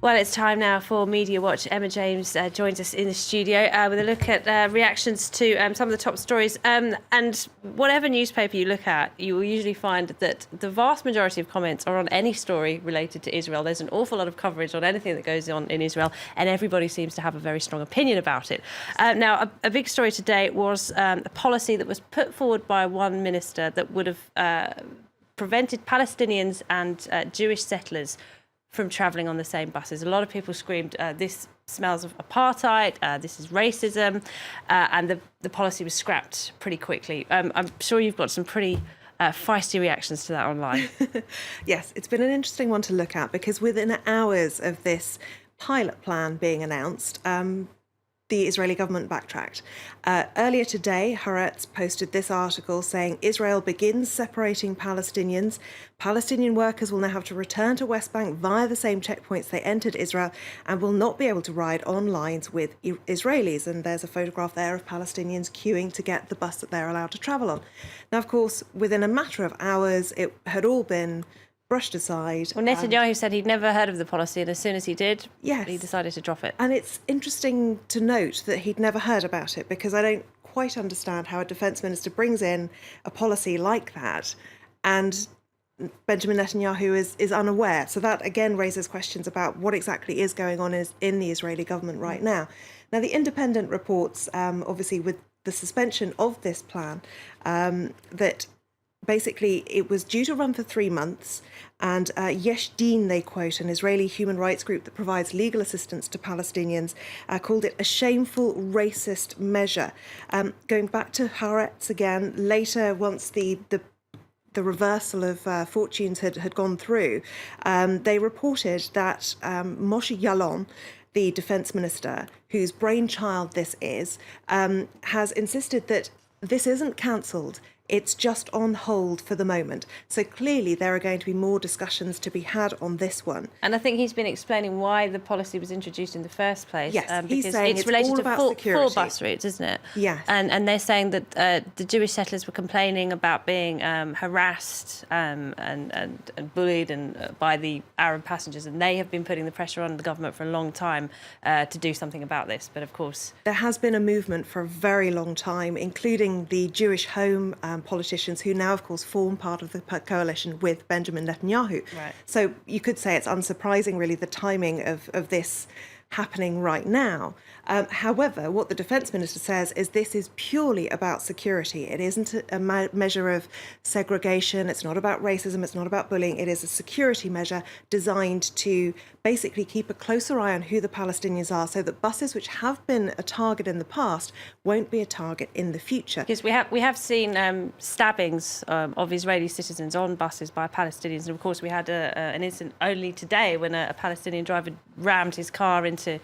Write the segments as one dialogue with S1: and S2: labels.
S1: Well, it's time now for Media Watch. Emma James joins us in the studio with a look at reactions to some of the top stories. And whatever newspaper you look at, you will usually find that the vast majority of comments are on any story related to Israel. There's an awful lot of coverage on anything that goes on in Israel, and everybody seems to have a very strong opinion about it. Now, a big story today was a policy that was put forward by one minister that would have prevented Palestinians and Jewish settlers from travelling on the same buses. A lot of people screamed, this smells of apartheid, this is racism, and the policy was scrapped pretty quickly. I'm sure you've got some pretty feisty reactions to that online.
S2: Yes, it's been an interesting one to look at because within hours of this pilot plan being announced, the Israeli government backtracked. Earlier today, Haaretz posted this article saying Israel begins separating Palestinians. Palestinian workers will now have to return to West Bank via the same checkpoints they entered Israel and will not be able to ride on lines with Israelis. And there's a photograph there of Palestinians queuing to get the bus that they're allowed to travel on. Now, of course, within a matter of hours, it had all been brushed aside.
S1: Well, Netanyahu said he'd never heard of the policy, and as soon as he did,
S2: yes,
S1: he decided to drop it.
S2: And it's interesting to note that he'd never heard about it, because I don't quite understand how a defence minister brings in a policy like that and Benjamin Netanyahu is unaware. So that again raises questions about what exactly is going on in the Israeli government right now. Now, the Independent reports, obviously with the suspension of this plan, that basically, it was due to run for 3 months, and Yesh Din, they quote, an Israeli human rights group that provides legal assistance to Palestinians, called it a shameful, racist measure. Going back to Haaretz again, later, once the reversal of fortunes had gone through, they reported that Moshe Yaalon, the defence minister, whose brainchild this is, has insisted that this isn't cancelled. It's just on hold for the moment. So clearly there are going to be more discussions to be had on this one.
S1: And I think he's been explaining why the policy was introduced in the first place.
S2: Yes,
S1: because
S2: he's saying
S1: it's related
S2: all
S1: to
S2: about
S1: four
S2: security.
S1: Bus routes, isn't it?
S2: Yes.
S1: And they're saying that the Jewish settlers were complaining about being harassed and bullied by the Arab passengers, and they have been putting the pressure on the government for a long time to do something about this. But of course,
S2: there has been a movement for a very long time, including the Jewish Home politicians, who now, of course, form part of the coalition with Benjamin Netanyahu.
S1: Right.
S2: So you could say it's unsurprising, really, the timing of this happening right now. However, what the defence minister says is this is purely about security. It isn't a measure of segregation. It's not about racism. It's not about bullying. It is a security measure designed to basically keep a closer eye on who the Palestinians are, so that buses which have been a target in the past won't be a target in the future.
S1: Because we have seen stabbings of Israeli citizens on buses by Palestinians, and of course we had an incident only today when a Palestinian driver rammed his car into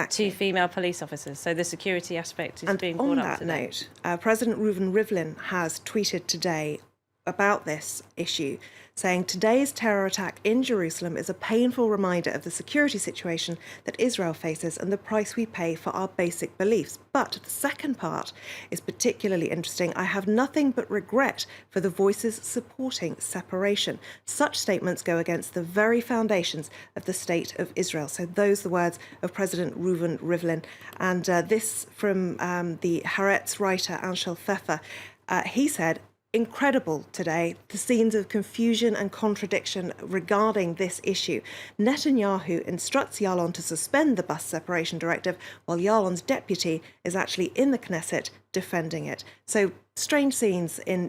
S1: two female police officers. So the security aspect is being brought up today.
S2: On that note, President Reuven Rivlin has tweeted today about this issue, saying today's terror attack in Jerusalem is a painful reminder of the security situation that Israel faces and the price we pay for our basic beliefs. But the second part is particularly interesting. I have nothing but regret for the voices supporting separation. Such statements go against the very foundations of the state of Israel. So those are the words of President Reuven Rivlin. And this from the Haaretz writer Anshel Pfeffer. He said, incredible today, the scenes of confusion and contradiction regarding this issue. Netanyahu instructs Yaalon to suspend the bus separation directive, while Yaalon's deputy is actually in the Knesset defending it. So strange scenes in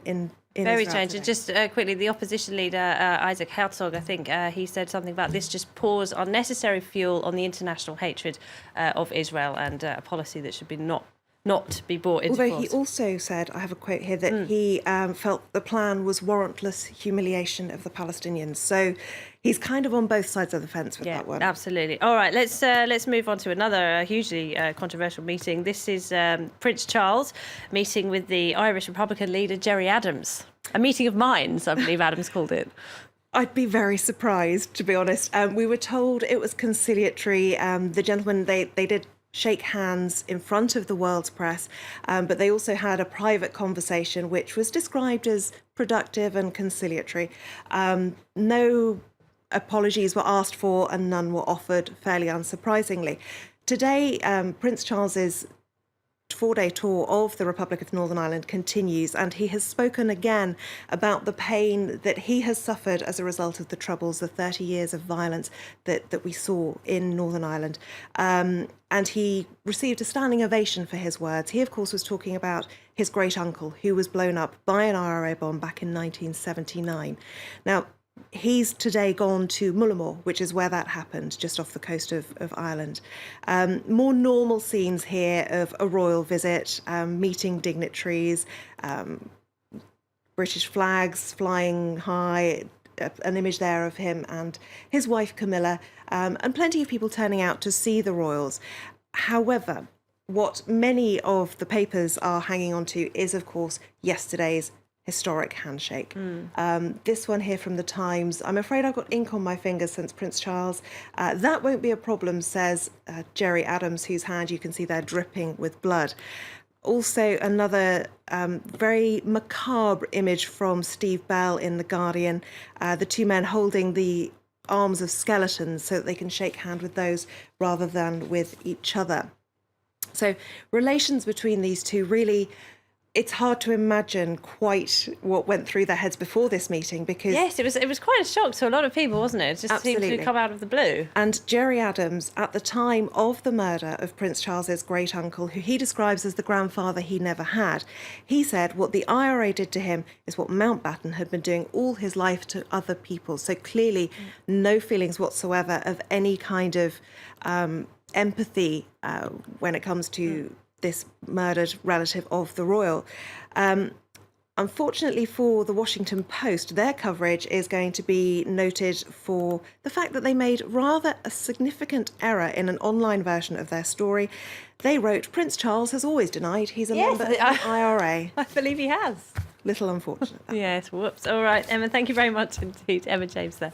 S1: very
S2: Israel
S1: strange.
S2: today.
S1: And just quickly, the opposition leader, Isaac Herzog, I think he said something about this just pours unnecessary fuel on the international hatred of Israel, and a policy that should be not be brought into force.
S2: Although he also said, I have a quote here, that he felt the plan was warrantless humiliation of the Palestinians. So he's kind of on both sides of the fence with that one.
S1: Absolutely. All right, let's move on to another hugely controversial meeting. This is Prince Charles meeting with the Irish Republican leader Gerry Adams. A meeting of minds, I believe Adams called it.
S2: I'd be very surprised, to be honest. We were told it was conciliatory. The gentlemen, they did shake hands in front of the world's press, but they also had a private conversation which was described as productive and conciliatory. No apologies were asked for and none were offered, fairly unsurprisingly. Today, Prince Charles's 4-day tour of the Republic of Northern Ireland continues, and he has spoken again about the pain that he has suffered as a result of the Troubles, the 30 years of violence that we saw in Northern Ireland. And he received a standing ovation for his words. He, of course, was talking about his great-uncle, who was blown up by an IRA bomb back in 1979. Now, he's today gone to Mullaghmore, which is where that happened, just off the coast of Ireland. More normal scenes here of a royal visit, meeting dignitaries, British flags flying high, an image there of him and his wife Camilla, and plenty of people turning out to see the royals. However, what many of the papers are hanging on to is, of course, yesterday's historic handshake. This one here from the Times. I'm afraid I've got ink on my fingers since Prince Charles. That won't be a problem, says Gerry Adams, whose hand you can see there dripping with blood. Also, another very macabre image from Steve Bell in The Guardian. The two men holding the arms of skeletons so that they can shake hand with those rather than with each other. So relations between these two really, it's hard to imagine quite what went through their heads before this meeting, because
S1: yes, it was quite a shock to a lot of people, wasn't it? It just
S2: absolutely
S1: seemed to come out of the blue.
S2: And Gerry Adams, at the time of the murder of Prince Charles's great uncle, who he describes as the grandfather he never had, he said what the IRA did to him is what Mountbatten had been doing all his life to other people. So clearly, no feelings whatsoever of any kind of empathy when it comes to this murdered relative of the royal. Unfortunately for the Washington Post, their coverage is going to be noted for the fact that they made rather a significant error in an online version of their story. They wrote, Prince Charles has always denied he's a member of the IRA.
S1: I believe he has.
S2: Little unfortunate.
S1: Yes, whoops. All right, Emma, thank you very much indeed. Emma James there.